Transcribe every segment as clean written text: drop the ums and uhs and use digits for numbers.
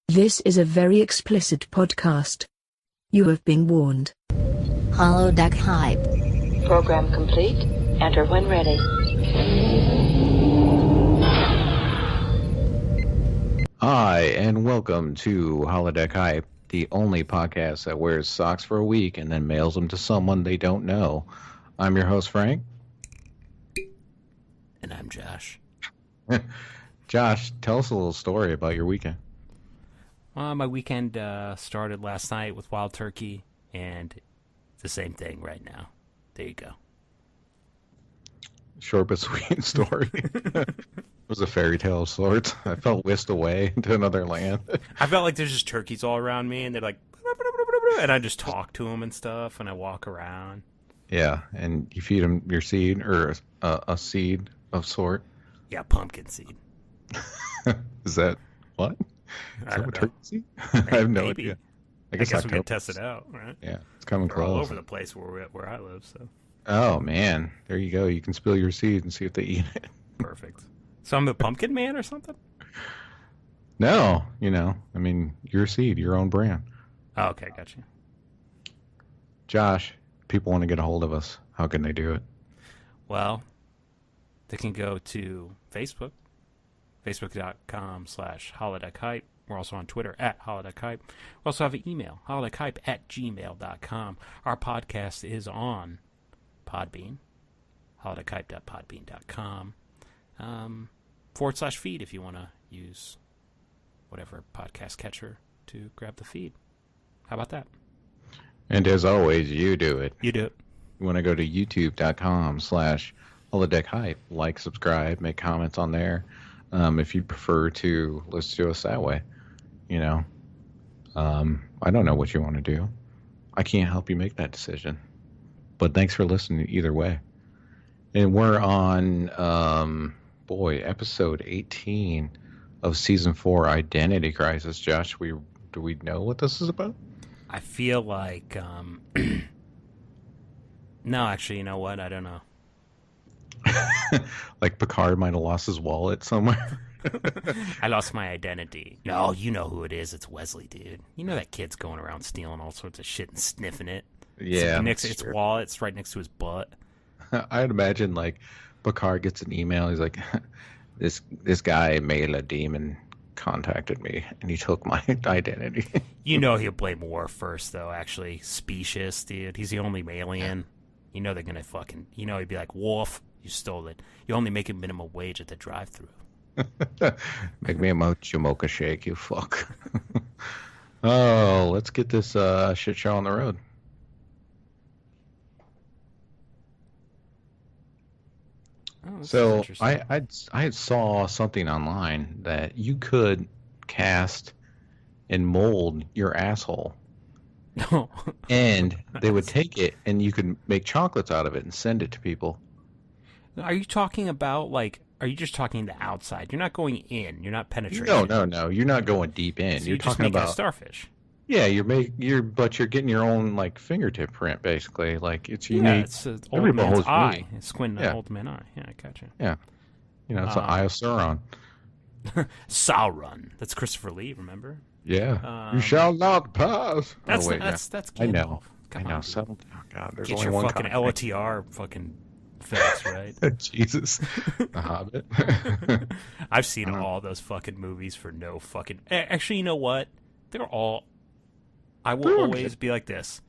This is a very explicit podcast. You have been warned. Holodeck Hype. Program complete. Enter when ready. Hi, and welcome to Holodeck Hype, the only podcast that wears socks for a week and then mails them to someone they don't know. I'm your host, Frank. And I'm Josh. Josh, tell us a little story about your weekend. My weekend started last night with wild turkey, and it's the same thing right now. There you go. Short but sweet story. It was a fairy tale of sorts. I felt whisked away to another land. I felt like there's just turkeys all around me, and they're like, and I just talk to them and stuff, and I walk around. Yeah, and you feed them your seed, or a seed of sort. Yeah, pumpkin seed. Is that what? I don't know. Turkey seed? I have no Maybe. idea. I guess we can test it out, right? Yeah, it's coming They're close. all over the place where I live, so. Oh, man. There you go. You can spill your seed and see if they eat it. Perfect. So I'm the pumpkin man or something? No, your seed, your own brand. Oh, okay, gotcha. Josh, people want to get a hold of us. How can they do it? Well, they can go to Facebook, facebook.com/holodeckhype. We're also on Twitter @holodeckhype. We also have an email, holodeckhype@gmail.com. Our podcast is on Podbean, holodeckhype.podbean.com, /feed if you want to use whatever podcast catcher to grab the feed. How about that? And as always, you do it. You do it. You want to go to youtube.com/holodeckhype. Like, subscribe, make comments on there. If you prefer to listen to us that way, I don't know what you want to do. I can't help you make that decision. But thanks for listening either way. And we're on, episode 18 of season 4, Identity Crisis. Josh, do we know what this is about? I feel like, no, actually, you know what? I don't know. Like Picard might have lost his wallet somewhere. I lost my identity. No, you know who it is. It's Wesley, dude. You know that kid's going around stealing all sorts of shit and sniffing it. Yeah. Its wallet. It's right next to his butt. I'd imagine like Picard gets an email. He's like, this guy, Mela Demon, contacted me and he took my identity. You know he'll blame Worf first, though, actually. Specious, dude. He's the only alien. You know they're going to he'd be like, Worf, you stole it. You only make a minimum wage at the drive-thru. Make me a mocha shake, you fuck. Oh, let's get this shit show on the road. Oh, So I saw something online that you could cast and mold your asshole. No. And they would take it and you could make chocolates out of it and send it to people. Are you talking about, are you just talking the outside? You're not going in. You're not penetrating. No. You're not going deep in. So you're just talking making about a starfish. Yeah, but you're getting your own fingertip print basically. Like it's unique. Yeah, it's an old man's holds eye. unique. It's squinting an old man eye. Yeah, I gotcha. Yeah. It's an eye of Sauron. Sauron. That's Christopher Lee, remember? Yeah. You shall not pass. That's Gandalf. I know. I know. Settle down. God, there's Get only your one fucking kind. LOTR fucking fix, right? Jesus. The Hobbit. I've seen all those fucking movies for no fucking... Actually, you know what? I will always be like this.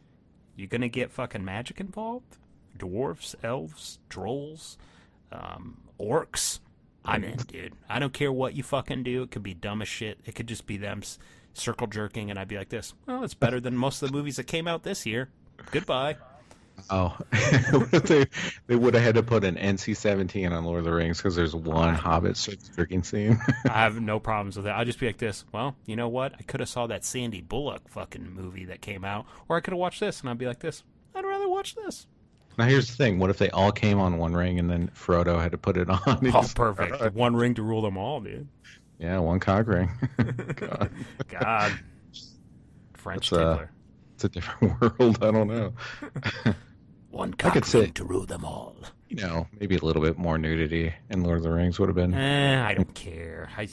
You're going to get fucking magic involved? Dwarves, elves, trolls, orcs. I'm in, dude. I don't care what you fucking do. It could be dumb as shit. It could just be them circle jerking, and I'd be like this. Well, it's better than most of the movies that came out this year. Goodbye. Oh, they would have had to put an NC-17 on Lord of the Rings because there's one Hobbit circle-jerking scene. I have no problems with that. I'll just be like this. Well, you know what? I could have saw that Sandy Bullock fucking movie that came out, or I could have watched this, and I'd be like this. I'd rather watch this. Now here's the thing. What if they all came on one ring and then Frodo had to put it on? Oh, perfect. One ring to rule them all, dude. Yeah, one cock ring. God. French tickler. It's a different world. I don't know. One I could cockring say, to rule them all. maybe a little bit more nudity in Lord of the Rings would have been. I don't care. I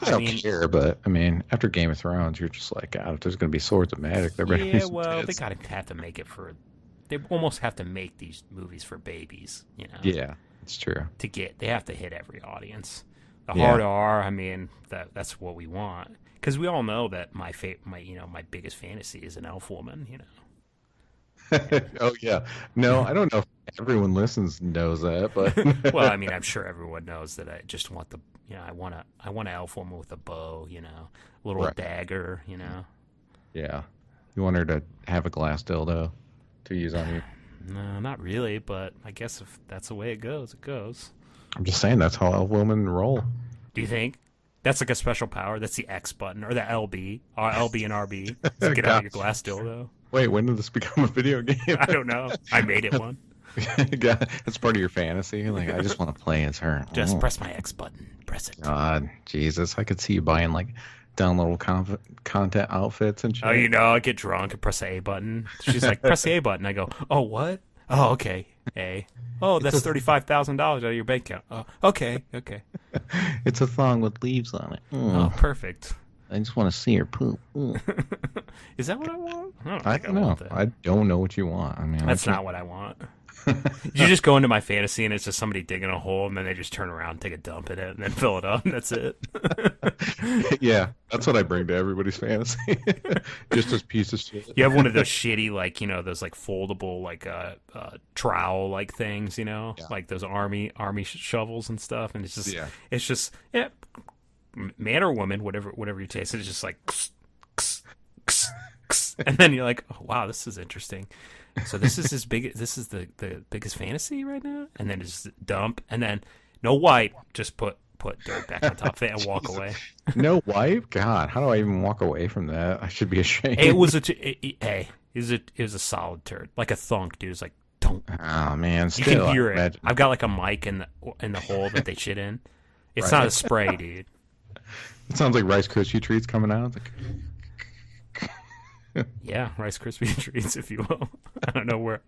don't mean, care, but I mean, after Game of Thrones, you're just like, God, if there's going to be swords of magic, there better be yeah, some well, they tits. gotta have to make it for. They almost have to make these movies for babies, Yeah, it's true. They have to hit every audience. The Yeah. hard R, I mean, that's what we want. Because we all know that my biggest fantasy is an elf woman, Oh yeah, no, I don't know if everyone listens knows that, but Well, I mean, I'm sure everyone knows that I just want I want an elf woman with a bow, a little Right. dagger, yeah, you want her to have a glass dildo to use on you. No, not really, but I guess if that's the way it goes, it goes. I'm just saying that's how elf women roll. Do you think? That's like a special power. That's the X button or the LB, LB and RB. So get out your glass dildo. Wait, when did this become a video game? I don't know. I made it one. That's part of your fantasy. Like, I just want to play as her. Just press my X button. Press it. God, Jesus, I could see you buying like downloadable content outfits and shit. Oh, I get drunk and press the A button. She's like, press the A button. I go, oh, what? Oh, okay. A. Oh, that's $35,000 out of your bank account. Oh, okay. It's a thong with leaves on it. Oh, perfect. I just want to see her poop. Is that what I want? I don't know. I don't know what you want. I mean, that's not what I want. You just go into my fantasy and it's just somebody digging a hole and then they just turn around and take a dump in it and then fill it up and that's it. Yeah, that's what I bring to everybody's fantasy. Just this piece of shit. You have one of those shitty, like, those like foldable, like trowel like things, like those army shovels and stuff, and it's just man or woman, whatever your taste, it's just like, and then you're like, oh wow, this is interesting. So this is this is the biggest fantasy right now, and then it's dump, and then no wipe, just put dirt back on top of it and walk away. No wipe? God, how do I even walk away from that? I should be ashamed. It was a solid turd, like a thunk, dude. It's like, don't. Oh man, You can hear it. I've got like a mic in the hole that they shit in. It's not a spray, dude. It sounds like Rice Krispie treats coming out. It's like... Yeah, Rice Krispie treats, if you will. I don't know where.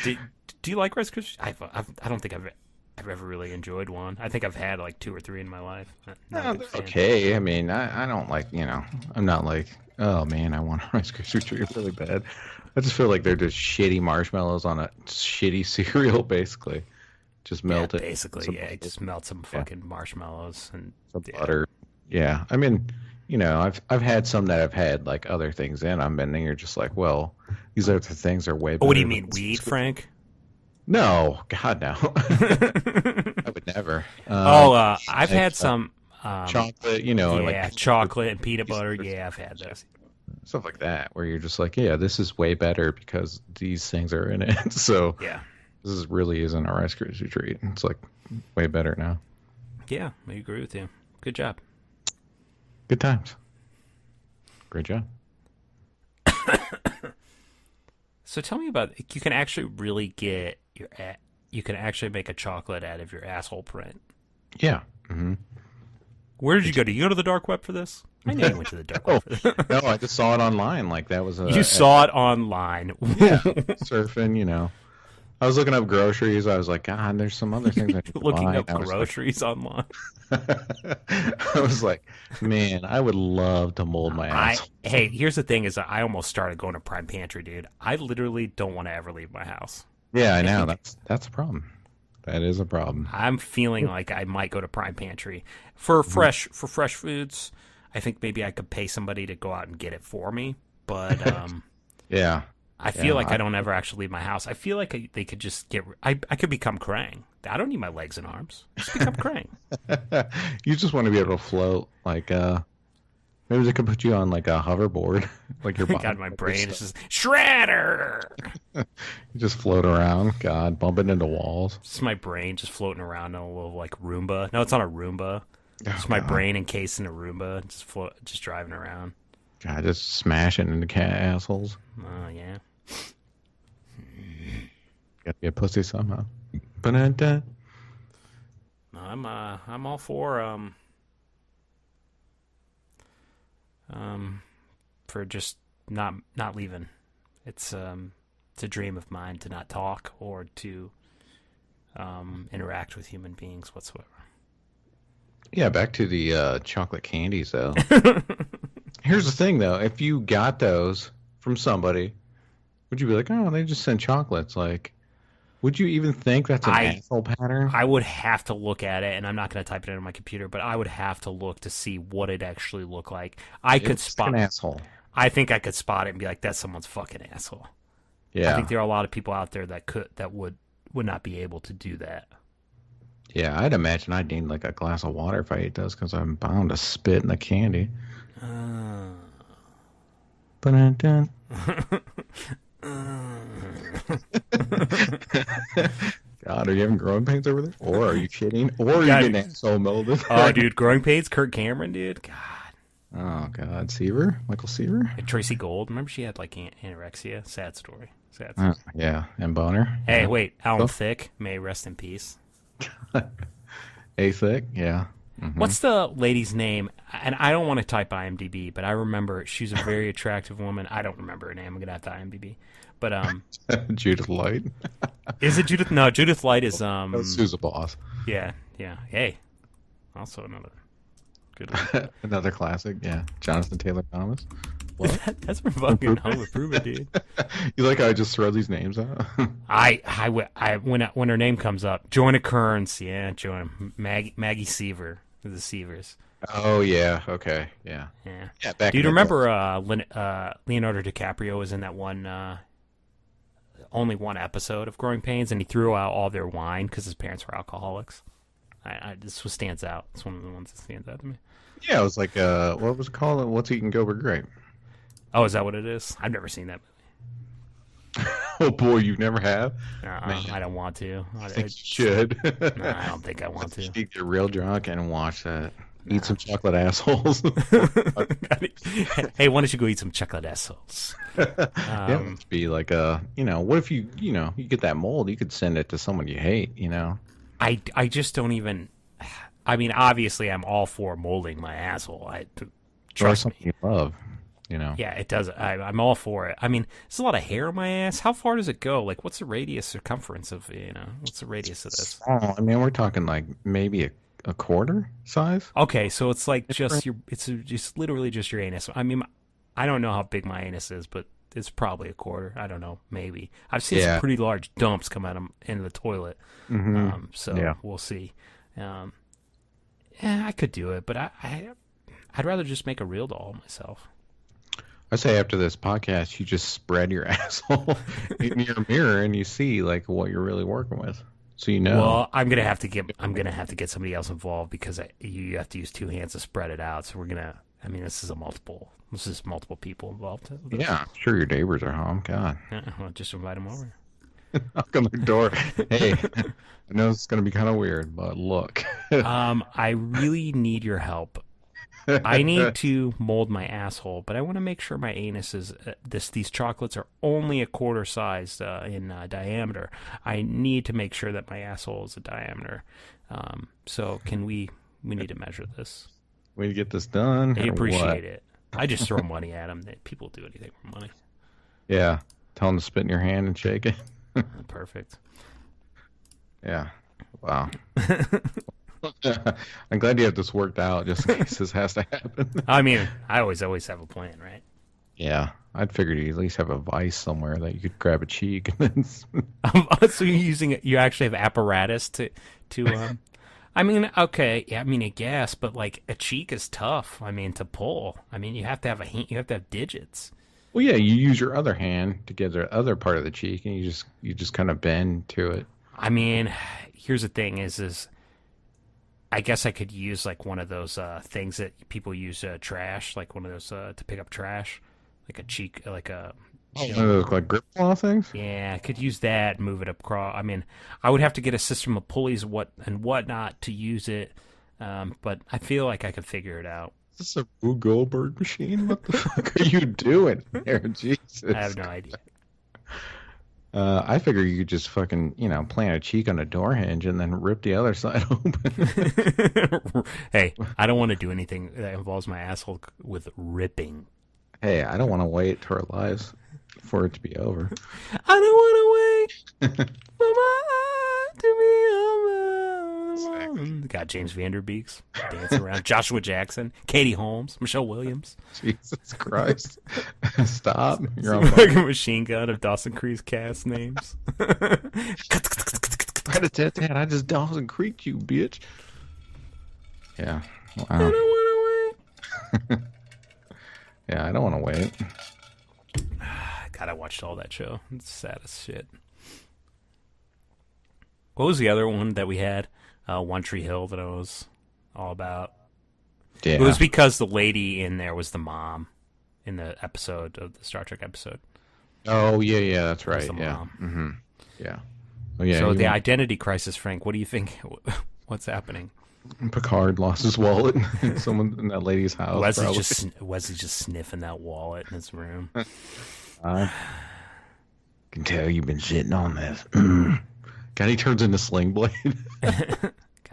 Do you like Rice Krispie? I don't think I've ever really enjoyed one. I think I've had like 2 or 3 in my life. Okay, I mean, I don't like, I'm not like, oh man, I want a Rice Krispie treat really bad. I just feel like they're just shitty marshmallows on a shitty cereal, basically. Just melt it. Basically, yeah. Just melt some fucking marshmallows and some butter. Yeah, I mean, I've had some that have had like other things in them, and then you're just like, well, these other things are way better. What do you mean, weed, Frank? No, God, no. I would never. I've had some chocolate, like chocolate and peanut butter. Yeah, I've had those. Stuff like that, where you're just like, yeah, this is way better because these things are in it. So yeah, this really isn't a Rice Krispie treat. It's like way better now. Yeah, I agree with you. Good job. Good times. Great job. So tell me about, you can actually really get you can actually make a chocolate out of your asshole print. Yeah. Mm-hmm. Where did you go? Did you go to the dark web for this? I know you went to the dark web for this. No, I just saw it online. Like that was You saw it online. Yeah, surfing, I was looking up groceries. I was like, God, there's some other things I need to looking buy. up groceries online. I was like, man, I would love to mold my ass. Hey, here's the thing: is I almost started going to Prime Pantry, dude. I literally don't want to ever leave my house. Yeah, I know. That's a problem. That is a problem. I'm feeling like I might go to Prime Pantry for fresh foods. I think maybe I could pay somebody to go out and get it for me, but yeah. I feel like I don't ever actually leave my house. I feel like they could just get. I could become Krang. I don't need my legs and arms. Just become Krang. You just want to be able to float, like maybe they could put you on like a hoverboard, like your body. God, my brain is just Shredder. You just float around, God, bumping into walls. Just my brain just floating around in a little like Roomba. No, it's not a Roomba. Just my brain encased in a Roomba, just driving around. God, just smashing into cat assholes. Oh yeah. Gotta be a pussy somehow. Ba-da-da. I'm all for for just not leaving. It's It's a dream of mine to not talk or to interact with human beings whatsoever. Yeah, back to the chocolate candies, though. Here's the thing, though. If you got those from somebody, would you be like, oh, they just sent chocolates? Like, would you even think that's an asshole pattern? I would have to look at it, and I'm not going to type it in on my computer, but I would have to look to see what it actually looked like. Could spot an asshole. I think I could spot it and be like, that's someone's fucking asshole. Yeah. I think there are a lot of people out there that would not be able to do that. Yeah, I'd imagine I'd need like a glass of water if I ate those because I'm bound to spit in the candy. Dun-dun-dun. God, are you having growing pains over there? Or are you kidding? Or are you getting asshole melded? Oh, dude, growing pains? Kirk Cameron, dude? God. Oh, God. Seaver? Michael Seaver? And Tracy Gold. Remember she had like anorexia? Sad story. Yeah, and boner. Hey, yeah. wait. Alan Thicke, may rest in peace. A Thick, yeah. Mm-hmm. What's the lady's name? And I don't want to type IMDb, but I remember she's a very attractive woman. I don't remember her name. I'm going to have to IMDb. But Judith Light. Is it Judith? No, Judith Light is Sue's a boss. Yeah. Hey. Also another good one. Another classic, yeah. Jonathan Taylor Thomas. What? That's from fucking Home Improvement, dude. You like how I just throw these names out? When her name comes up, Joanna Kearns, yeah, Maggie Seaver, the Seavers. Oh yeah, okay, yeah. Do you remember Leonardo DiCaprio was in that one, only one episode of Growing Pains, and he threw out all their wine because his parents were alcoholics. This one stands out. It's one of the ones that stands out to me. Yeah, it was like what was it called? What's Eating Gilbert Grape? Oh, is that what it is? I've never seen that movie. Oh boy, you never have? I don't want to. I think you should. No, I don't think I want to. You need to get real drunk and watch that. Eat some chocolate assholes. Hey, why don't you go eat some chocolate assholes? Yeah, it would be like what if you get that mold? You could send it to someone you hate. I just don't even. I mean, obviously, I'm all for molding my asshole. Trust me. You love. Yeah, it does. I'm all for it. I mean, there's a lot of hair on my ass. How far does it go? Like, what's the radius circumference of, what's the radius of this? Oh, I mean, we're talking like maybe a quarter size. Okay, so it's like it's literally just your anus. I mean, I don't know how big my anus is, but it's probably a quarter. I don't know, maybe. I've seen some pretty large dumps come out into the toilet. Mm-hmm. So we'll see. Yeah, I could do it, but I'd rather just make a real doll myself. I say after this podcast, you just spread your asshole in your mirror and you see like what you're really working with, so you know. Well, I'm gonna have to get somebody else involved because you have to use two hands to spread it out. So we're gonna. I mean, this is multiple people involved. Yeah, I'm sure your neighbors are home. God. Well, just invite them over. Knock on the door. Hey, I know it's gonna be kind of weird, but look. I really need your help. I need to mold my asshole, but I want to make sure my anus is these chocolates are only a quarter size in diameter. I need to make sure that my asshole is a diameter. So we need to measure this. We need to get this done. I appreciate it. I just throw money at them. People do anything for money. Yeah. Tell them to spit in your hand and shake it. Perfect. Yeah. Wow. I'm glad you have this worked out just in case this has to happen. I mean, I always have a plan, right? Yeah. I'd figured you at least have a vice somewhere that you could grab a cheek. And then... So you actually have apparatus to I mean, okay, yeah, I mean, I guess, but like a cheek is tough. I mean, to pull. I mean, you have to have you have to have digits. Well, yeah, you use your other hand to get the other part of the cheek, and you just kind of bend to it. I mean, here's the thing: is I guess I could use like one of those things that people use trash, like one of those to pick up trash, like a cheek, like a. One of those like grip claw things. Yeah, I could use that, move it across. I mean, I would have to get a system of pulleys, and whatnot to use it, but I feel like I could figure it out. Is this a Rube Goldberg machine? What the fuck are you doing there? Jesus. I have no idea. I figure you could just fucking, plant a cheek on a door hinge and then rip the other side open. Hey, I don't want to do anything that involves my asshole with ripping. Hey, I don't want to wait to our lives. for it to be over. I don't want to wait for my heart to be over. Got James Vanderbeeks dancing around. Joshua Jackson, Katie Holmes, Michelle Williams. Jesus Christ. Stop. You're on Like a machine gun of Dawson Creek's cast names. Rat-a-tat-tat, I just Dawson Creek you, bitch. Yeah. Wow. I don't want to wait. Yeah, I don't want to wait. God, I watched all that show. It's sad as shit. What was the other one that we had? One Tree Hill that I was all about. Yeah. It was because the lady in there was the mom in the episode of the Star Trek episode. Oh, yeah, that's right. The Yeah. mom. Mm-hmm. Yeah. Oh, yeah. So the identity crisis, Frank, what do you think? What's happening? Picard lost his wallet. Someone in that lady's house. Wesley's just sniffing that wallet in his room. I can tell you've been sitting on this. God, he turns into Sling Blade.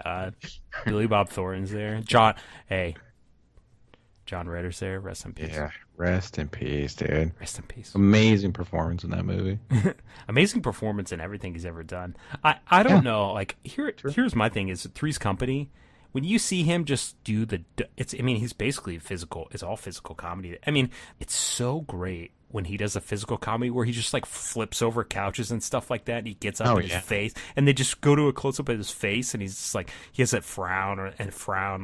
God. Billy Bob Thornton's there. John Ritter's there. Rest in peace. Yeah, rest in peace, dude. Rest in peace. Amazing performance in that movie. Amazing performance in everything he's ever done. I don't know. Like here's my thing: is Three's Company. When you see him just do he's basically physical. It's all physical comedy. I mean, it's so great when he does a physical comedy where he just like flips over couches and stuff like that. And he gets up in his face, and they just go to a close up of his face, and he's just like he has that frown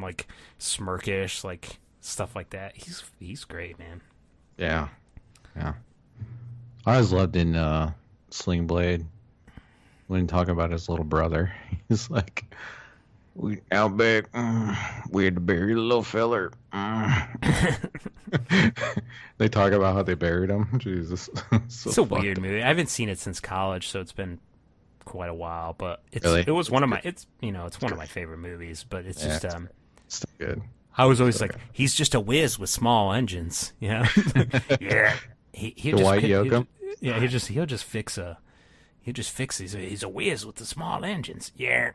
like smirkish, like stuff like that. He's great, man. Yeah. I always loved in Sling Blade when talking about his little brother. He's like, "We out back, we had to bury the little feller." They talk about how they buried him. Jesus, it's a weird movie. I haven't seen it since college, so it's been quite a while. But it was one of my one of my favorite movies. But it's just it's good. I was always like, he's just a whiz with small engines, you know? Yeah, he'll just fix a. He just fixes. He's a whiz with the small engines. Yeah.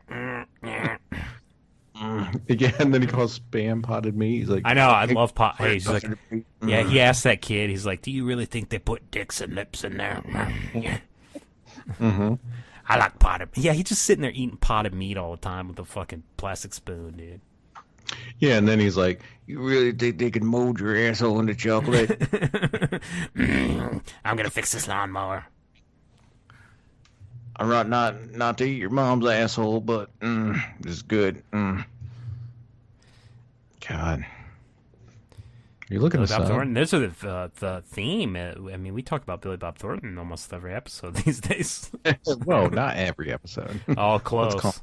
Again, and then he calls spam potted meat. He's like, I know. I love pot. Hey, he's like, yeah. He asked that kid. He's like, "Do you really think they put dicks and lips in there?" Yeah. Mm-hmm. I like potted. Yeah, he's just sitting there eating potted meat all the time with a fucking plastic spoon, dude. Yeah, and then he's like, "You really think they can mold your asshole into chocolate?" I'm gonna fix this lawnmower. I'm not to eat your mom's asshole, but this is good. God, you're looking at Bob Thornton. Those are the theme. I mean, we talk about Billy Bob Thornton almost every episode these days. Well, not every episode. All close.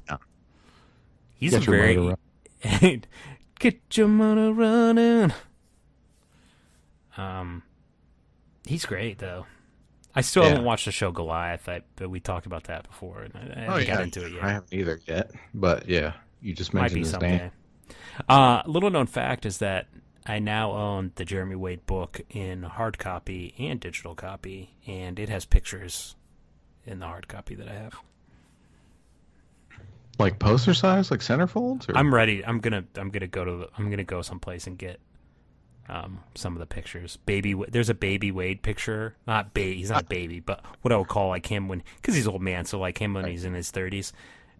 He's Get a very get your motor running. He's great though. I still haven't watched the show Goliath, but we talked about that before, and I haven't got into it yet. I haven't either yet, but yeah, you just mentioned his name. Little known fact is that I now own the Jeremy Wade book in hard copy and digital copy, and it has pictures in the hard copy that I have. Like poster size, like centerfolds? Or? I'm ready. I'm gonna go someplace and get some of the pictures. There's a baby Wade picture. He's not a baby, but what I would call like him because he's an old man. So like him when he's in his 30s.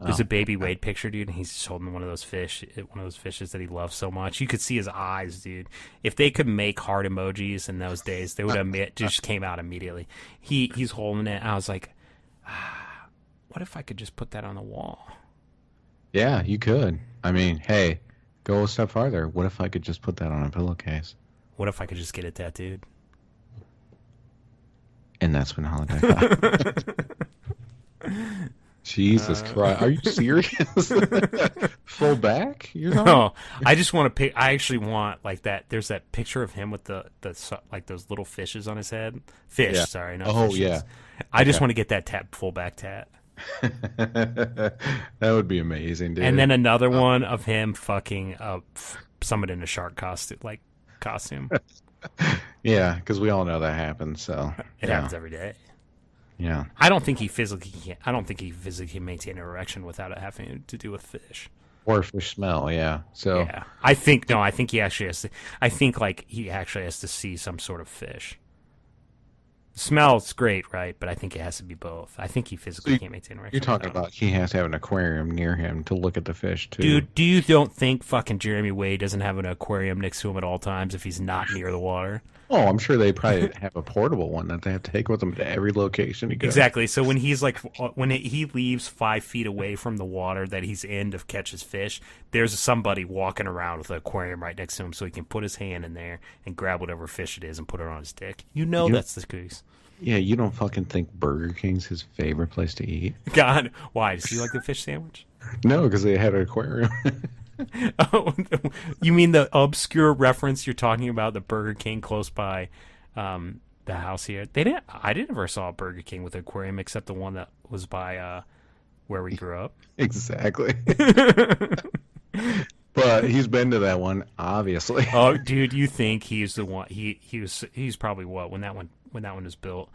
There's a baby Wade picture, dude, and he's just holding one of those fishes that he loves so much. You could see his eyes, dude. If they could make heart emojis in those days, they would have just came out immediately. He's holding it. I was like, what if I could just put that on the wall? Yeah, you could. I mean, hey, go a step farther. What if I could just put that on a pillowcase? What if I could just get it tattooed? And that's when Holiday got. Jesus Christ. Are you serious? Full back? No, I just want to pick. I actually want like that. There's that picture of him with the like those little fishes on his head. Sorry. Not fishes. Yeah. I just want to get that full back tat. That would be amazing, dude. And then another one of him fucking someone in a shark costume. Yeah, because we all know that happens. So it happens every day. Yeah, I don't think he physically can maintain an erection without it having to do with fish or fish smell. Yeah. So yeah, I think he actually has to. I think like he actually has to see some sort of fish. Smells great, right? But I think it has to be both. I think he physically can't maintain erection. You're talking about he has to have an aquarium near him to look at the fish, too. Dude, do you don't think fucking Jeremy Wade doesn't have an aquarium next to him at all times if he's not near the water? Oh, I'm sure they probably have a portable one that they have to take with them to every location he goes. Exactly. So when he's like, he leaves 5 feet away from the water that he's in to catch his fish, there's somebody walking around with an aquarium right next to him so he can put his hand in there and grab whatever fish it is and put it on his dick. That's the case. Yeah, you don't fucking think Burger King's his favorite place to eat? God, why? Does he like the fish sandwich? No, because they had an aquarium. Oh, you mean the obscure reference you're talking about, the Burger King close by the house here? I didn't ever saw a Burger King with an aquarium except the one that was by where we grew up. Exactly. But he's been to that one, obviously. Oh, dude, you think he's the one? He's probably what when that one was built.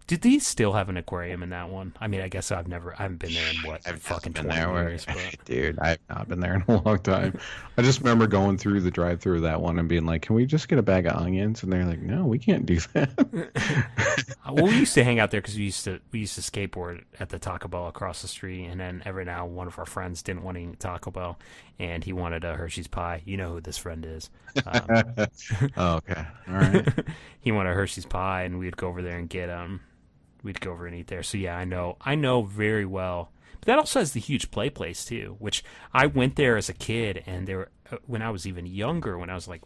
Did they still have an aquarium in that one? I mean, I guess I haven't been there in fucking 20 years. But... Dude, I've not been there in a long time. I just remember going through the drive-through of that one and being like, "Can we just get a bag of onions?" And they're like, "No, we can't do that." Well, we used to hang out there because we used to skateboard at the Taco Bell across the street, and then every now one of our friends didn't want to eat Taco Bell, and he wanted a Hershey's pie. You know who this friend is. Oh, okay, all right. He wanted a Hershey's pie, and we'd go over there and get We'd go over and eat there. So yeah, I know very well. But that also has the huge play place too, which I went there as a kid, and there when I was even younger, when I was like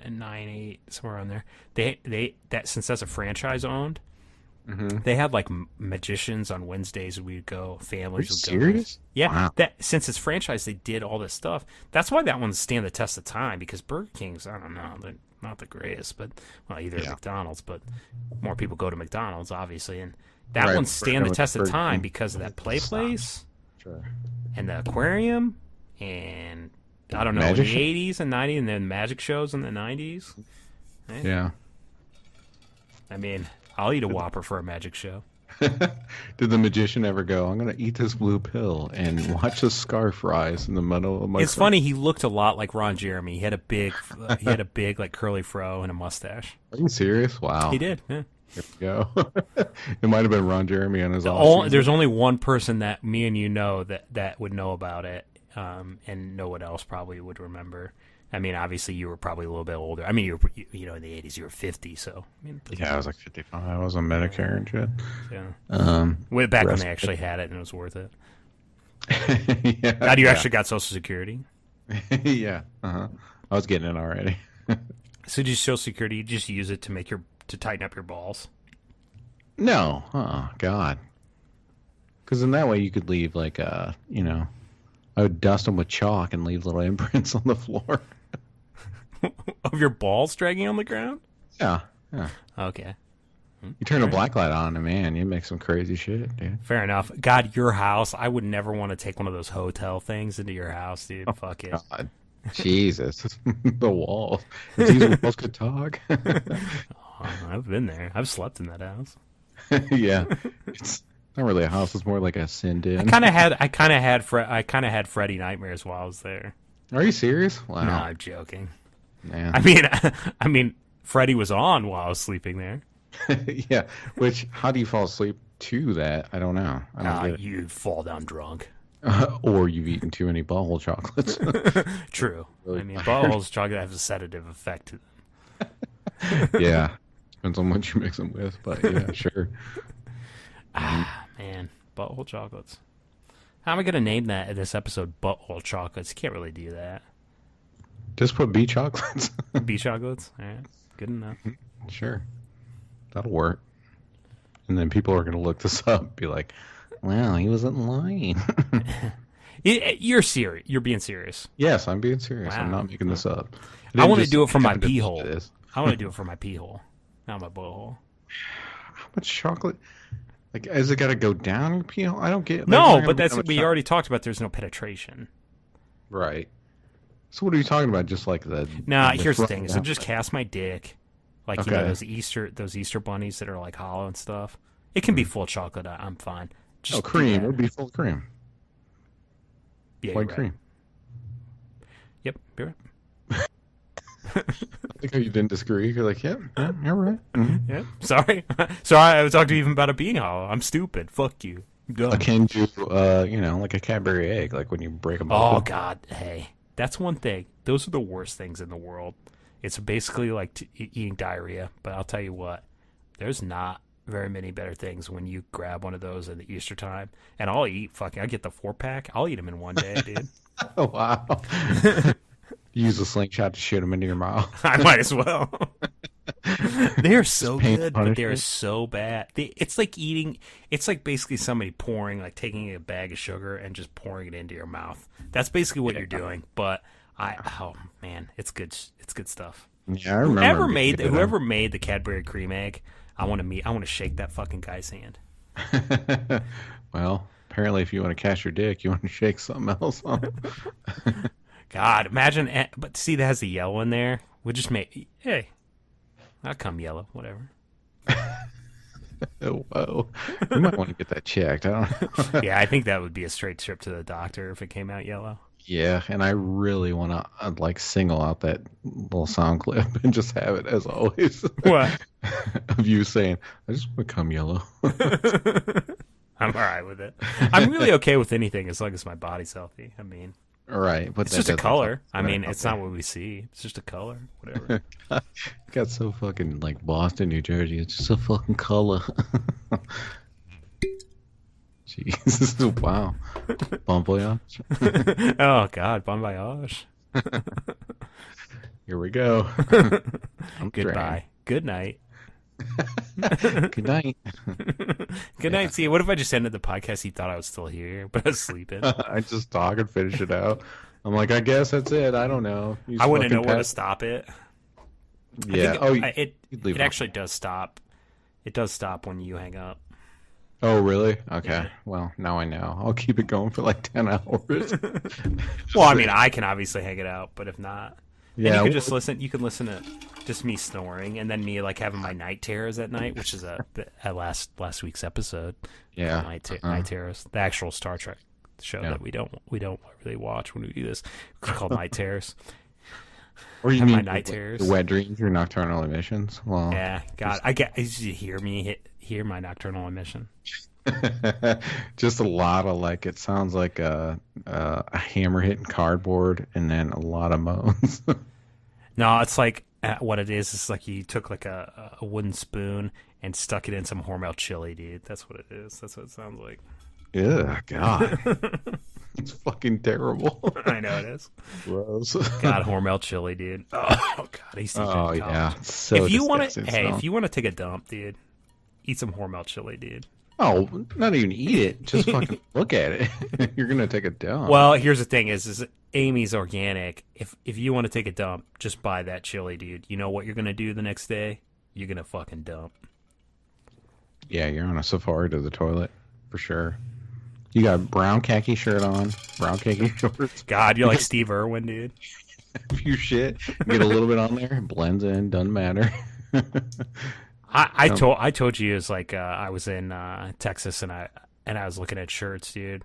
9, 8, somewhere around there. That since that's a franchise owned, they had like magicians on Wednesdays. We'd go, families would go. Serious? Yeah, wow. That since it's franchise, they did all this stuff. That's why that one's stand the test of time, because Burger King's, I don't know, they're not the greatest, but either McDonald's, but more people go to McDonald's obviously, and that one's stand the test of time because of that play place, sure, and the aquarium, and I don't know, in the 80s and 90s, and then magic shows in the 90s. Right? Yeah. I mean, I'll eat a Whopper for a magic show. Did the magician ever go, "I'm going to eat this blue pill and watch the scarf rise in the middle of my..." It's funny, he looked a lot like Ron Jeremy. He had a big like curly fro and a mustache. Are you serious? Wow. He did, yeah. There we go. It might have been Ron Jeremy on his off. There's only one person that me and you know that would know about it, and no one else probably would remember. I mean, obviously, you were probably a little bit older. I mean, you were, in the 80s, you were 50, so. I mean, yeah, I was like 55. I was on Medicare and shit. Yeah. Way back when they actually had it and it was worth it. Yeah, now you actually got Social Security? Yeah. I was getting it already. So did you Social Security, you just use it to tighten up your balls? No. Oh, God. Because in that way you could leave like, I would dust them with chalk and leave little imprints on the floor. Of your balls dragging on the ground? Yeah. Okay. You turn a black light on and, man, you make some crazy shit, dude. Fair enough. God, your house, I would never want to take one of those hotel things into your house, dude. Fuck it. God. Jesus. The walls. These walls could talk. I've been there. I've slept in that house. Yeah. It's not really a house. It's more like a sin-in. I kind of had Freddy nightmares while I was there. Are you serious? Wow. No, I'm joking. Man. I mean, Freddy was on while I was sleeping there. Yeah. Which, how do you fall asleep to that? I don't know. I don't get it. You fall down drunk. Or you've eaten too many butthole chocolates. True. Really I mean, buttholes chocolate has a sedative effect to them. Yeah. Depends on what you mix them with, but yeah, sure. Man, butthole chocolates. How am I going to name this episode Butthole Chocolates? You can't really do that. Just put bee chocolates. Bee chocolates? All right. Good enough. Sure. That'll work. And then people are going to look this up and be like, wow, he wasn't lying. You're serious. You're being serious. Yes, I'm being serious. Wow. I'm not making this up. I want to do it for my pee hole. I want to do it for my pee hole, not my butthole. How much chocolate? Like, has it got to go down your pee hole? I don't get. No, but we already talked about. There's no penetration. Right. So what are you talking about? Just like the. Nah, here's the thing. So just cast my dick, like Okay. those Easter bunnies that are like hollow and stuff. It can be full chocolate. I'm fine. Just cream. It would be full cream. Yeah, White you're cream. right. Yep, you're right. I think how you didn't disagree. You're like, yeah, you're right. Mm-hmm. Yeah. Sorry. Sorry, I was talking to you even about it being hollow. I'm stupid. Fuck you. I'm dumb. Akin to, like a Cadbury egg, like when you break them Oh, open. God. Hey, that's one thing. Those are the worst things in the world. It's basically like eating diarrhea. But I'll tell you what, there's not very many better things when you grab one of those at the Easter time. And I'll get the 4-pack. I'll eat them in one day, dude. Oh, wow. Use a slingshot to shoot them into your mouth. I might as well. They're so pain good, but they're punishment. so bad. It's like basically somebody taking a bag of sugar and just pouring it into your mouth. That's basically what you're doing. But oh man, it's good. It's good stuff. Yeah, I remember. Whoever made the Cadbury cream egg, I want to shake that fucking guy's hand. Well, apparently, if you want to cash your dick, you want to shake something else on it. God, imagine. But see, that has the yellow in there. We just make. Hey, I'll come yellow, whatever. Oh, whoa. You might want to get that checked. I don't know. Yeah, I think that would be a straight trip to the doctor if it came out yellow. Yeah, and I really want to single out that little sound clip and just have it as always. What? Of you saying, "I just want to come yellow." I'm all right with it. I'm really okay with anything as long as my body's healthy. I mean, Right, but it's that just a doesn't- color. I mean, Right, it's okay. not what we see. It's just a color. Whatever. Got so fucking like Boston, New Jersey. It's just a fucking color. Jesus, wow. Bon voyage. Oh God, bon voyage. Here we go. I'm Goodbye. Good night. drained. Good night. Good night. See, what if I just ended the podcast? He thought I was still here, but I was sleeping. I just talk and finish it out. I'm like, I guess that's it. I don't know. You I wouldn't know fucking where to pet- stop it. Yeah. You'd leave It it actually does stop. It does stop when you hang up. Oh, really? Okay. Well, now I know. I'll keep it going for like 10 hours. Well, I mean, I can obviously hang it out, but if not, and Yeah, you can well- just listen. You can listen to just me snoring, and then me like having my night terrors at night, which is a last week's episode. Yeah. Night terrors, the actual Star Trek show Yeah. that we don't really watch when we do this. It's called Night Terrors. Or you Have my mean night like, terrors. the wet dreams, your nocturnal emissions? Well, Yeah, God, did you hear my nocturnal emission? just a lot of like, it sounds like a hammer hitting cardboard and then a lot of moans. No, it's like what it is. It's like you took like a wooden spoon and stuck it in some Hormel chili, dude. That's what it is. That's what it sounds like. Ugh, God. It's fucking terrible. I know it is. Gross. God, Hormel chili, dude. Oh God, I used to eat that Oh, in yeah. college. It's so If you want disgusting to, smell. if you want to take a dump, dude, eat some Hormel chili, dude. Oh, not even eat it. Just fucking look at it. You're going to take a dump. Well, here's the thing: is Amy's organic. If you want to take a dump, just buy that chili, dude. You know what you're gonna do the next day? You're gonna fucking dump. Yeah, you're on a safari to the toilet for sure. You got a brown khaki shirt on, brown khaki shorts. God, you're like Steve Irwin, dude. If you shit, get a little bit on there, it blends in, doesn't matter. I told you it was like I was in Texas and I was looking at shirts, dude.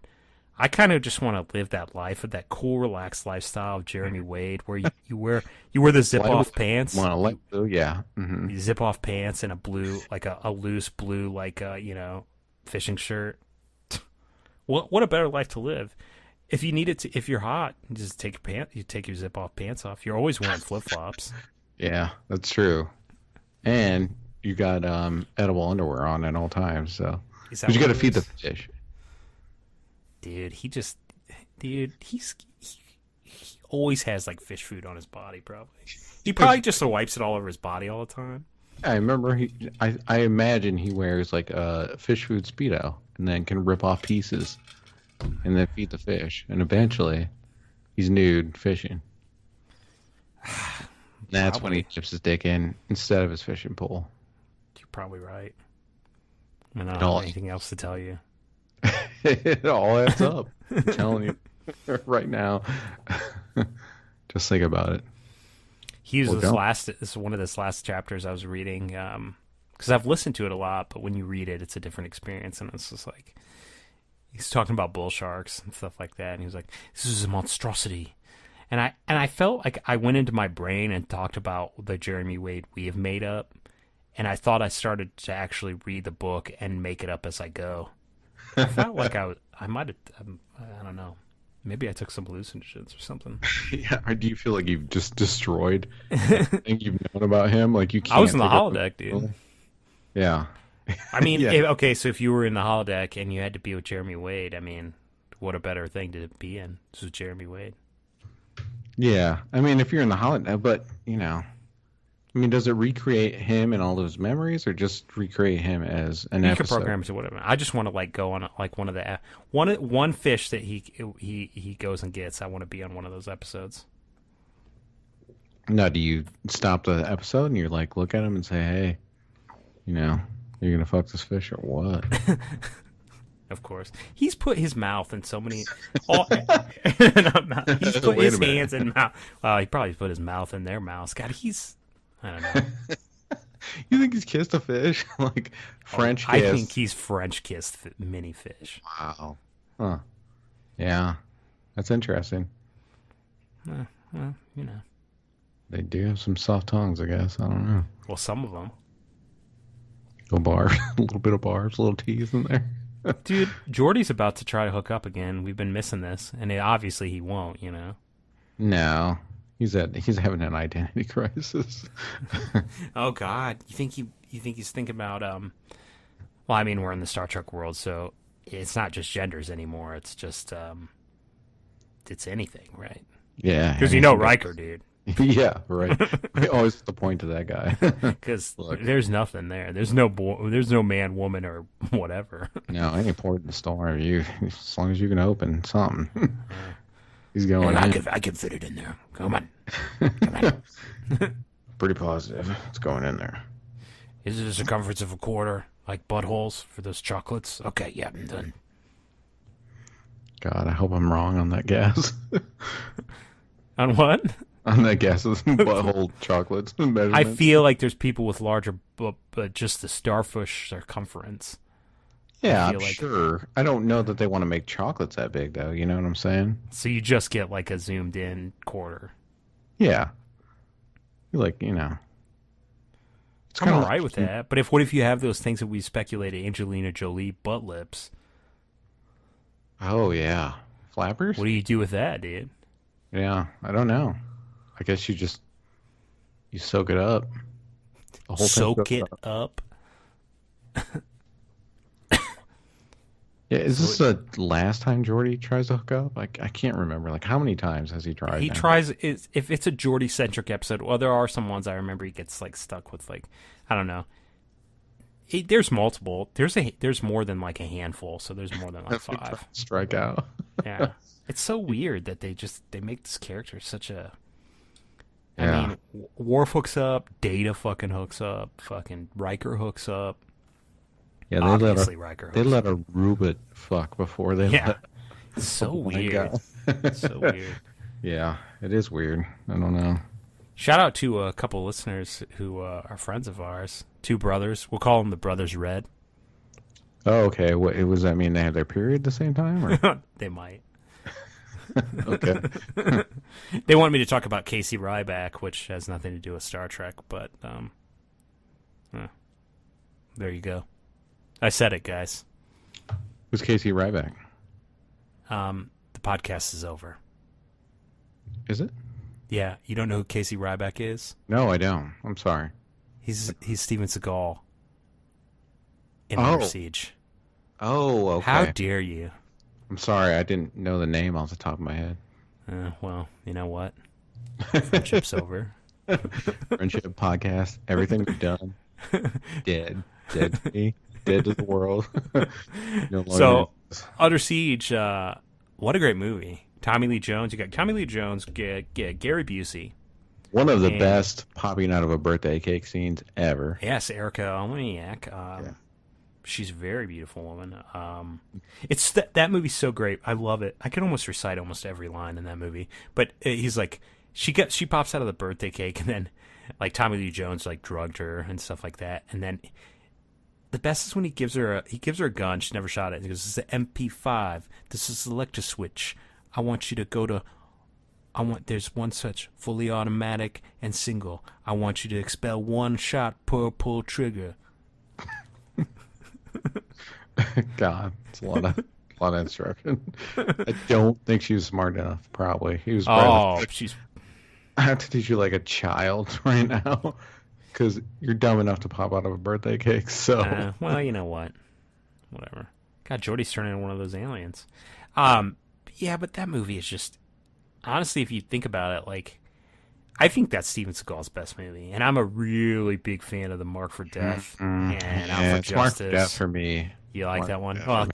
I kind of just want to live that life of that cool, relaxed lifestyle of Jeremy Wade, where you wear the zip off pants. Want to let go? Yeah. Mm-hmm. You zip off pants and a blue, like a loose blue, like fishing shirt. What a better life to live. If you need it to, if you're hot, you just take your zip off pants off. You're always wearing flip flops. Yeah, that's true. And you got edible underwear on at all times, so but you got to feed the fish. Dude, he always has like fish food on his body. Probably he probably just wipes it all over his body all the time. I remember I imagine he wears like a fish food Speedo and then can rip off pieces and then feed the fish. And eventually he's nude fishing. That's when he chips his dick in instead of his fishing pole. You're probably right. I don't all- have anything else to tell you. It all adds up. I'm telling you right now. Just think about it. He was Well, this is one of this last chapters I was reading, because I've listened to it a lot, but when you read it, it's a different experience, and it's just like he's talking about bull sharks and stuff like that, and he was like, "This is a monstrosity," I felt like I went into my brain and talked about the Jeremy Wade we have made up, and I thought I started to actually read the book and make it up as I go. I felt like I might have, I don't know. Maybe I took some hallucinogens or something. Yeah, or do you feel like you've just destroyed everything you've known about him? Like you can't. I was in the take up holodeck, dude. Yeah. I mean, Yeah. okay, so if you were in the holodeck and you had to be with Jeremy Wade, I mean, what a better thing to be in. This was Jeremy Wade. Yeah. I mean, if you're in the holiday, but, you know, I mean, does it recreate him and all those memories or just recreate him as an You episode? can program it to whatever. I just want to like go on like one of the one fish that he goes and gets. I want to be on one of those episodes. Now, do you stop the episode and you're like, look at him and say, hey, you know, you're going to fuck this fish or what? Of course, he's put his mouth in so many. Not mouth. He's put Wait his a minute. hands in mouth. Well, he probably put his mouth in their mouths. God, he's. I don't know. You think he's kissed a fish? Like French I kiss? think he's French kissed mini fish. Wow. Huh. Yeah. That's interesting. Well, you know. They do have some soft tongues, I guess. I don't know. Well, some of them. A bar, a little bit of barbs, a little tease in there. Dude, Jordy's about to try to hook up again. We've been missing this, and obviously he won't. You know. No, he's having an identity crisis. Oh God, you think he's thinking about Well, I mean, we're in the Star Trek world, so it's not just genders anymore. It's just it's anything, right? Yeah, Because you know Riker, dude. Yeah, right. We always the point to that guy. Because Look. there's nothing there. There's no man, woman, or whatever. No, any port in the storm, as long as you can open something, he's going. And in. I can fit it in there. Come on. Pretty positive. It's going in there. Is it a circumference of a quarter, like buttholes for those chocolates? Okay, yeah, I'm done. God, I hope I'm wrong on that gas. On what? On that gas's butthole chocolates I measurement. feel like there's people with larger, but just the starfish circumference. Yeah, I I'm feel like- sure. I don't know that they want to make chocolates that big, though. You know what I'm saying? So you just get like a zoomed in quarter. Yeah. You're like, you know. It's I'm kinda alright with that. But what if you have those things that we speculated, Angelina Jolie butt lips? Oh, yeah. Flappers? What do you do with that, dude? Yeah, I don't know. I guess you soak it up. The whole thing Soak soaks it up. up. Yeah, is this the last time Jordy tries to hook up? Like, I can't remember. Like, how many times has he tried? He now? tries. If it's a Geordie centric episode, well, there are some ones I remember he gets like stuck with, like, I don't know. There's multiple. There's more than like a handful. So there's more than like He tried five. to strike out. Yeah, it's so weird that they make this character such a. Yeah. I mean, Worf hooks up, Data fucking hooks up, fucking Riker hooks up. Yeah, Obviously, Riker hooks they let up. a Rubit fuck before they Yeah, let. it's so Oh my weird. God. So weird. Yeah, it is weird. I don't know. Shout out to a couple of listeners who are friends of ours. Two brothers. We'll call them the Brothers Red. Oh, okay. What does that mean? They had their period at the same time, or They might. okay? They want me to talk about Casey Ryback, which has nothing to do with Star Trek, but there you go. I said it, guys. Who's Casey Ryback? The podcast is over. Is it? Yeah, you don't know who Casey Ryback is? No, I don't. I'm sorry. He's Steven Seagal in Oh. Under Siege. Oh, okay. How dare you? I'm sorry. I didn't know the name off the top of my head. Well, you know what? Friendship's over. Friendship podcast. Everything we've done. Dead. Dead to me. Dead to the world. No longer So, Under Siege, what a great movie. Tommy Lee Jones. You got Tommy Lee Jones, Gary Busey. one of the and- best popping out of a birthday cake scenes ever. Yes, Erica Eleniak. She's a very beautiful woman. It's that movie's so great. I love it. I can almost recite almost every line in that movie. But he's like, she pops out of the birthday cake, and then like Tommy Lee Jones like drugged her and stuff like that. And then the best is when he gives her a gun. She's never shot it. He goes, "This is an MP5. This is the selector switch. I want you to go to There's one such, fully automatic and single. I want you to expel one shot per pull trigger. God, it's a lot of instruction. I don't think she was smart enough. Probably he was. She's. I have to teach you like a child right now, because you're dumb enough to pop out of a birthday cake. So, well, you know what? Whatever. God, Jordy's turning into one of those aliens. Yeah, but that movie is just, honestly, if you think about it, like, I think that's Steven Seagal's best movie, and I'm a really big fan of the Mark for Death and Out for Justice. Mark for Death for me. You like Mark that one? Death Well, for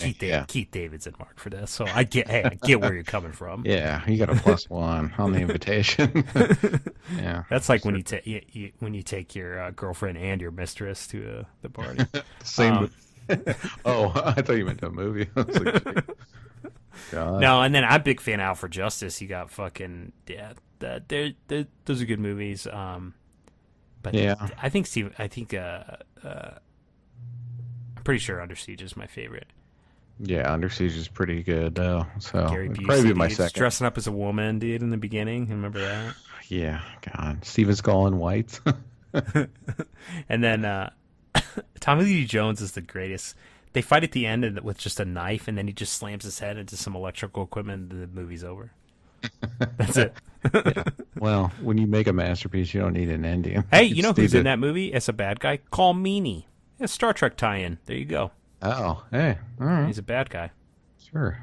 Keith David's in Mark for Death, so I get where you're coming from. Yeah, you got a +1 on the invitation. Yeah, that's like when you take your girlfriend and your mistress to the party. Same. Oh, I thought you meant a movie. I was like, God. No, and then I'm a big fan of Out for Justice. You got fucking those are good movies. But yeah, I think I'm pretty sure Under Siege is my favorite. Yeah, Under Siege is pretty good though. So Gary it'd probably be my second. Dressing up as a woman, dude, in the beginning. Remember that? Yeah, God, Steven Seagal in whites. And then Tommy Lee Jones is the greatest. They fight at the end with just a knife, and then he just slams his head into some electrical equipment, and the movie's over. That's it. Yeah. Well, when you make a masterpiece, you don't need an ending. Hey, you know who's in that movie as a bad guy? Call Meany. A Star Trek tie-in. There you go. Oh, hey. All right. He's a bad guy. Sure.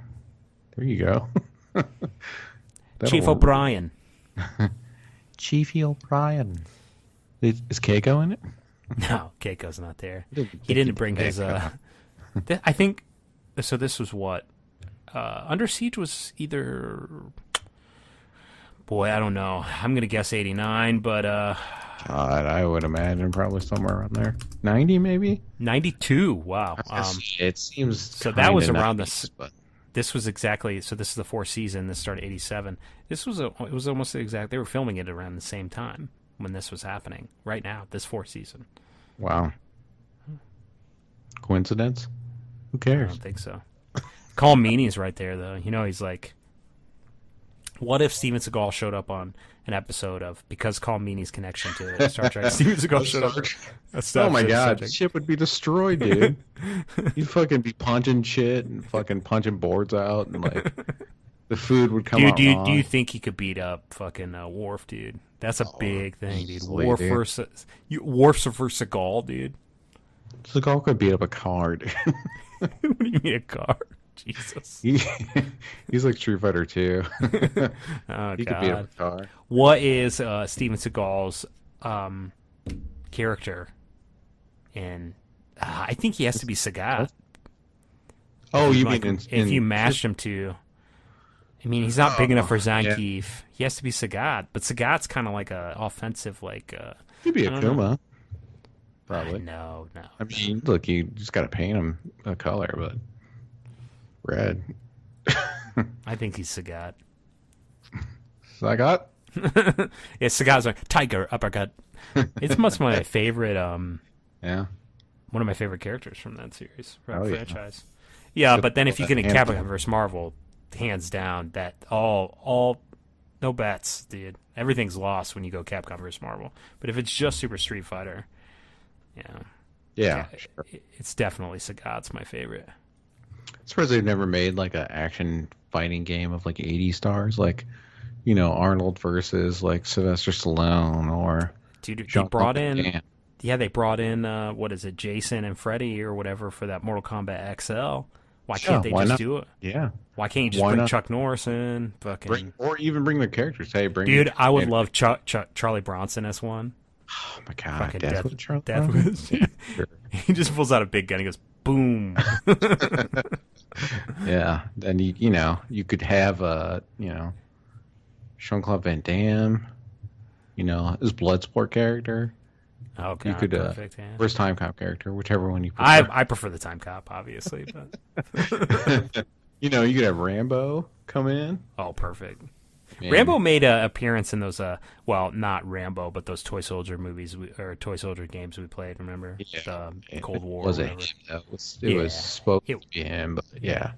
There you go. Chief O'Brien. Chiefy O'Brien. Is Keiko in it? No, Keiko's not there. He didn't bring his... I think... So this was what? Under Siege was either... Boy, I don't know. I'm going to guess 89, but... God, I would imagine probably somewhere around there. 90, maybe? 92, wow. It seems so that was around 90s, but... This was exactly... So this is the fourth season. This started 87. It was almost exact... They were filming it around the same time when this was happening. Right now, this fourth season. Wow. Coincidence? Who cares? I don't think so. Call Meany's right there, though. You know, he's like... What if Steven Seagal showed up on an episode of Because Call Meany's connection to Star Trek? Steven Seagal showed up. Oh my God, shit would be destroyed, dude. You'd fucking be punching shit and fucking punching boards out, and like the food would come out wrong. Do you think he could beat up fucking Worf, dude? That's a big thing, dude. Worf versus Seagal, dude. Seagal could beat up a car, dude. What do you mean a car? Jesus. He's like Street Fighter 2. Oh, he God. could beat up a car. What is Steven Seagal's character? And I think he has to be Sagat. Oh, you like, mean if you mashed him to... I mean, he's not big enough for Zangief. Yeah. He has to be Sagat, but Sagat's kind of like a offensive, like... He'd be a Kuma. Probably. No. I mean, look, you just got to paint him a color, but... Red. I think he's Sagat. Sagat? Yeah, Sagat's like tiger uppercut. It's much my favorite. Yeah. One of my favorite characters from that series franchise. Yeah, but then if you get in Capcom vs Marvel, hands down, that all no bets, dude. Everything's lost when you go Capcom vs Marvel. But if it's just Super Street Fighter, sure. It's definitely Sagat's my favorite. I suppose they've never made like an action fighting game of like 80 stars, like, you know, Arnold versus like Sylvester Stallone or. Dude, they brought in. Yeah, they brought in what is it, Jason and Freddy or whatever for that Mortal Kombat XL. Why can't they just do it? Yeah. Why can't you just bring Chuck Norris in? Or even bring their characters. Hey, dude, I would love Charlie Bronson as one. Oh my God, Death. Yeah, sure. He just pulls out a big gun. He goes, boom. Yeah, then you could have Jean-Claude Van Damme, his Bloodsport character. Oh God, you could perfect. Yeah. First Time Cop character, whichever one you prefer. I prefer the Time Cop, obviously, but you could have Rambo come in. Oh, perfect. Man. Rambo made an appearance in those, well, not Rambo, but those Toy Soldier movies or Toy Soldier games we played. Remember, yeah. Cold War. Was it him? It was supposed to be him, but yeah.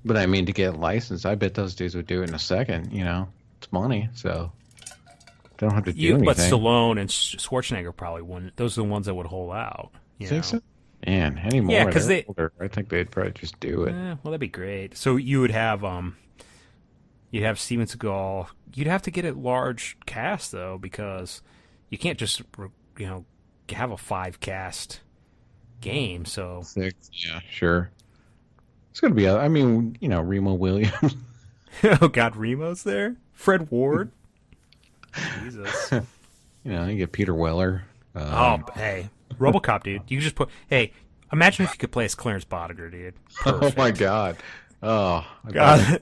But I mean, to get licensed, I bet those dudes would do it in a second. It's money, so they don't have to do anything. But Stallone and Schwarzenegger probably wouldn't. Those are the ones that would hold out. You think know? so? Man, anymore. Yeah, because I think they'd probably just do it. Well, that'd be great. So you would have you'd have Steven Seagal. You'd have to get a large cast though, because you can't just have a 5-cast game. So 6, yeah, sure. It's gonna be. I mean, Remo Williams. Oh God, Remo's there. Fred Ward. Jesus. You get Peter Weller. Hey, RoboCop, dude. You just put. Hey, imagine if you could play as Clarence Boddicker, dude. Perfect. Oh my God. Oh God.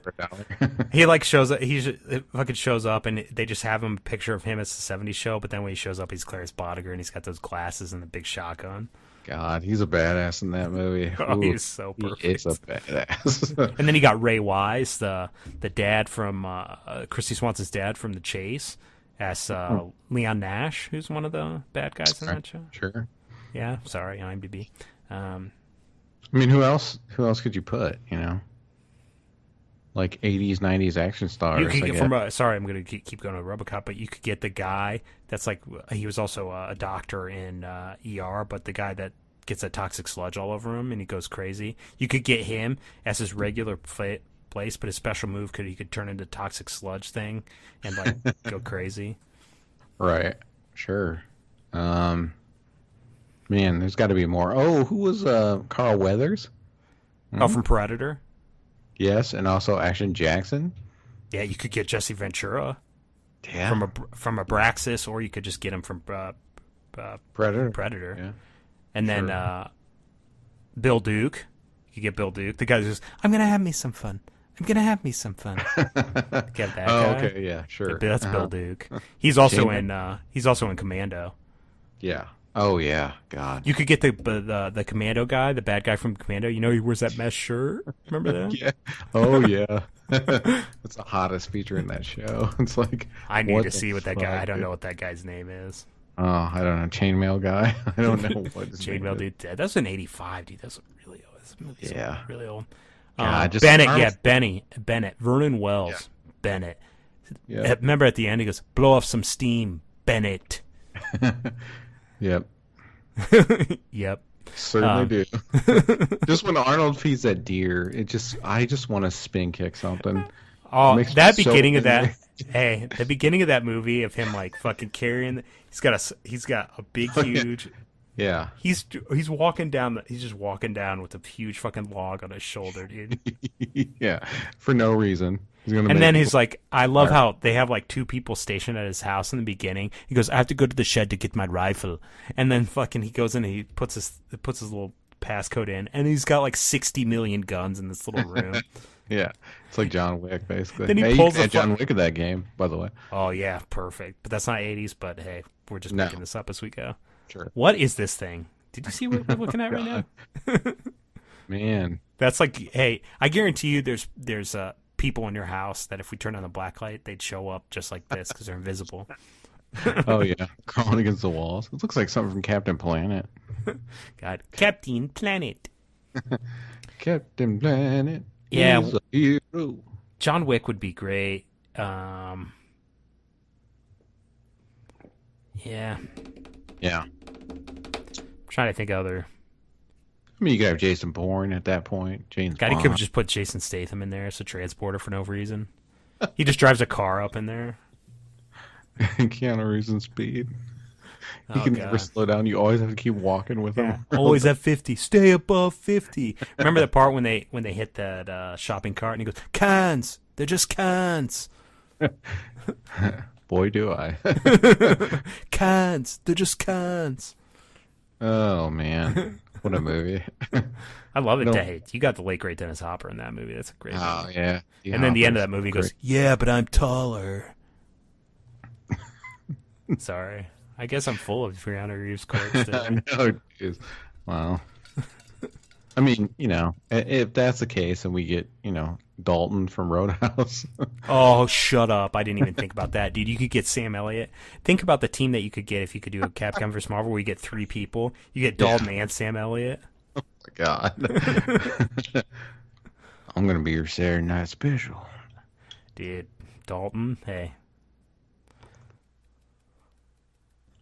He shows up. It fucking shows up, and they just have him a picture of him as the '70s show. But then when he shows up, he's Clarence Boddicker, and he's got those glasses and the big shotgun. God, he's a badass in that movie. Oh, he's so perfect. He is a badass. And then you got Ray Wise, the dad from Christy Swanson's dad from The Chase, as Leon Nash, who's one of the bad guys in that show. Sure. Yeah, sorry, IMDb. I mean, who else? Who else could you put? Like 80s, 90s action stars. You could get from. Sorry, I'm going to keep going to RoboCop, but you could get the guy that's like he was also a doctor in ER, but the guy that gets that toxic sludge all over him and he goes crazy. You could get him as his regular place, but his special move he could turn into toxic sludge thing and go crazy. Right. Sure. Man, there's got to be more. Oh, who was Carl Weathers? Oh, from Predator. Yes, and also Action Jackson. Yeah, you could get Jesse Ventura. Yeah. From Abraxas, or you could just get him from Predator. Yeah. And then Bill Duke. You get Bill Duke. The guy who's I'm gonna have me some fun. I'm gonna have me some fun. Get that guy. Okay, yeah, sure. That's Bill Duke. He's also in Commando. Yeah. Oh yeah, God. You could get the Commando guy, the bad guy from Commando. He wears that mesh shirt. Remember that? Yeah. Oh yeah. That's the hottest feature in that show. It's like I need to see what that guy. I don't know what that guy's name is. Oh, I don't know. Chainmail guy. I don't know what his Chainmail dude. That's an '85 dude. That's really old. This movie's really old. Bennett. Bennett. Vernon Wells. Yeah. Bennett. Yeah. Remember at the end he goes, "Blow off some steam, Bennett." Yep. Yep. Certainly do. Just when Arnold feeds that deer, I just want to spin kick something. Oh, that beginning of that. Hey, the beginning of that movie of him fucking carrying. He's got a big, huge. Yeah. He's walking down. He's just walking down with a huge fucking log on his shoulder, dude. Yeah, for no reason. And then he's like, I love how they have 2 people stationed at his house in the beginning. He goes, I have to go to the shed to get my rifle. And then fucking he goes in and he puts his little passcode in, and he's got 60 million guns in this little room. Yeah, it's like John Wick basically. Then he pulls John Wick in that game, by the way. Oh yeah, perfect. But that's not 80s. But hey, we're just making this up as we go. Sure. What is this thing? Did you see what we're looking at right now? Man, that's hey, I guarantee you, there's people in your house that if we turn on the black light, they'd show up just like this because they're invisible. Oh yeah, crawling against the walls. It looks like something from Captain Planet. God, Captain Planet. Captain Planet. Yeah, is a hero. John Wick would be great. Yeah. Yeah. I'm trying to think of other. I mean, you could have Jason Bourne at that point. James God, Bond. he could just put Jason Statham in there as a transporter for no reason. He just drives a car up in there. Keanu Reeves in Speed. He can never slow down. You always have to keep walking with him. Always at 50. Stay above 50. Remember the part when they hit that shopping cart and he goes, cans. They're just cans. Boy, do I. Cans. They're just cans. Oh, man. What a movie. I love it. Hey, you got the late great Dennis Hopper in that movie. That's a great movie. Oh, yeah. And then the end of that movie goes, yeah, but I'm taller. Sorry. I guess I'm full of Keanu Reeves quotes today. I know, geez. Wow. I mean, if that's the case and we get, Dalton from Roadhouse. Oh, shut up. I didn't even think about that. Dude, you could get Sam Elliott. Think about the team that you could get if you could do a Capcom vs. Marvel where you get 3 people. You get Dalton and Sam Elliott. Oh, my God. I'm going to be your Saturday Night Special. Dude, Dalton, hey.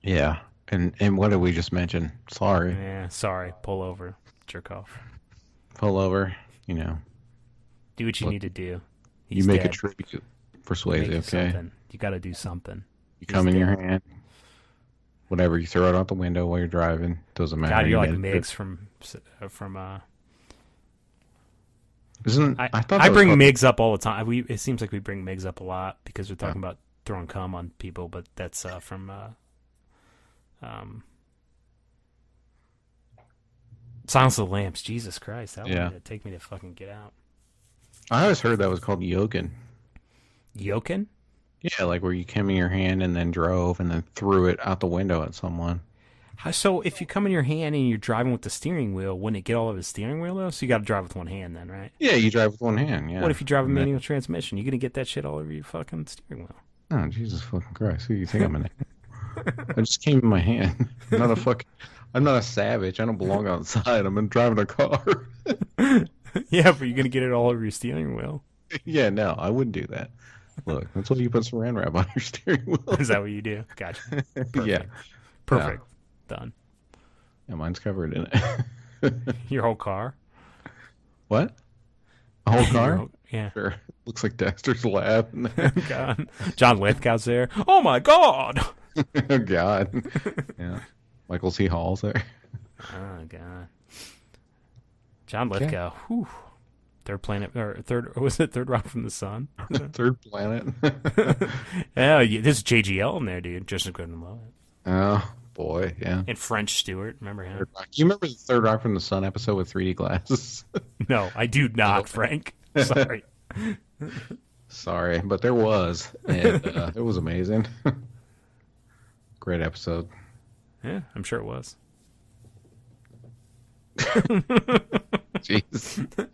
Yeah. And what did we just mention? Sorry. Yeah, sorry. Pull over. Jerk off. Pull over, you know. Do what you need to do. He's you make dead. a tribute for Swayze, okay? Something. You got to do something. You come in your hand. Whatever, you throw it out the window while you're driving. Doesn't matter. God, you're like Miggs from I bring Miggs up all the time. It seems like we bring Miggs up a lot because we're talking about throwing cum on people, but that's from Silence of the Lambs. Jesus Christ, that would take me to fucking get out. I always heard that was called yoking. Yoking? Yeah, like where you came in your hand and then drove and then threw it out the window at someone. So if you come in your hand and you're driving with the steering wheel, wouldn't it get all over the steering wheel though? So you got to drive with one hand then, right? Yeah, you drive with one hand. Yeah. What if you drive a manual transmission? You're gonna get that shit all over your fucking steering wheel. Oh Jesus fucking Christ! Who do you think I'm in? I just came in my hand. I'm not a savage. I don't belong outside. I'm driving a car. Yeah, but you're gonna get it all over your steering wheel. Yeah, no, I wouldn't do that. Look, that's why you put saran wrap on your steering wheel. Is that what you do? Gotcha. Perfect. Yeah. Perfect. Yeah. Done. Yeah, mine's covered in it. Your whole car? What? A whole car? Yeah. Sure. Looks like Dexter's lab. God. John Lithgow's there. Oh my God! Oh God. Yeah. Michael C. Hall's there. Oh God. John Lithgow. Whew. Third Rock from the Sun? Third Planet. Yeah, there's JGL in there, dude. Just as good and love it. Oh boy, yeah. And French Stewart, remember him? Do you remember the Third Rock from the Sun episode with 3D glasses? No, I do not, Frank. Sorry. Sorry, but there was, and it was amazing. Great episode. Yeah, I'm sure it was. Jeez.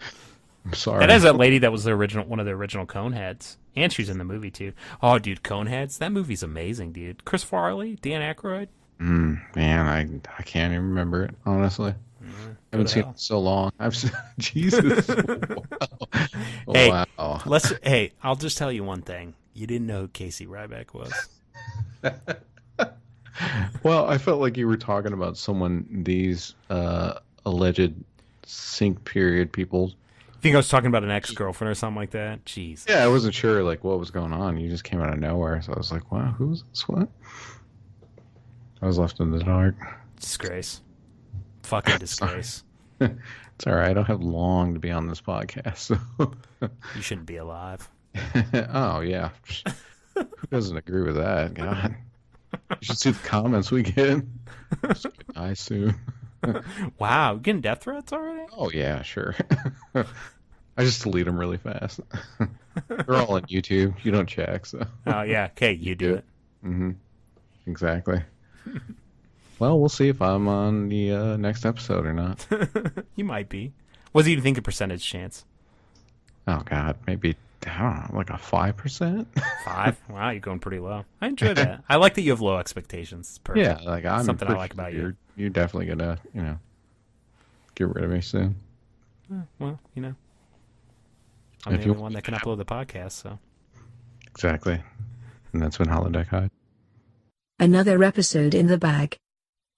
I'm sorry. That is that lady that was one of the original Coneheads. And she's in the movie, too. Oh, dude, Coneheads? That movie's amazing, dude. Chris Farley, Dan Aykroyd. Man, I can't even remember it, honestly. I haven't seen it in so long. Jesus. Wow. Hey, wow. I'll just tell you one thing. You didn't know who Casey Ryback was. Well, I felt like you were talking about these alleged sync period people. You think I was talking about an ex-girlfriend or something like that? Jeez. Yeah, I wasn't sure like what was going on. You just came out of nowhere, so I was like, wow, who's this? What? I was left in the dark. Disgrace. Fucking disgrace. It's all right. I don't have long to be on this podcast. So. You shouldn't be alive. Oh, yeah. Who doesn't agree with that? God. You should see the comments we get. Die soon. Wow, you getting death threats already? Oh, yeah, sure. I just delete them really fast. They're all on YouTube. You don't check, so. Oh, yeah. Okay, you do it. Mm-hmm. Exactly. Well, we'll see if I'm on the next episode or not. You might be. What do you think a percentage chance? Oh, God. Maybe, I don't know, like a 5%? 5? Wow, you're going pretty low. I enjoy that. I like that you have low expectations. It's perfect. Yeah, like I'm something I like about you. You're definitely going to, get rid of me soon. Well, I'm the only one that can upload the podcast, so. Exactly. And that's been Holodeck High. Another episode in the bag.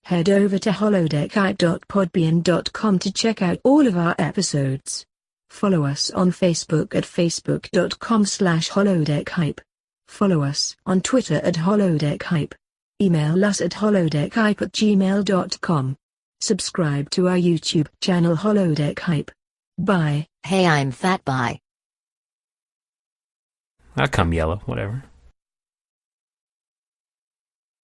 Head over to holodeckhype.podbean.com to check out all of our episodes. Follow us on Facebook at facebook.com/holodeckhype. Follow us on Twitter at holodeckhype. Email us at holodeckhype@gmail.com. Subscribe to our YouTube channel Holodeck Hype. Bye. Hey, I'm fat. Bye. I'll come yellow, whatever.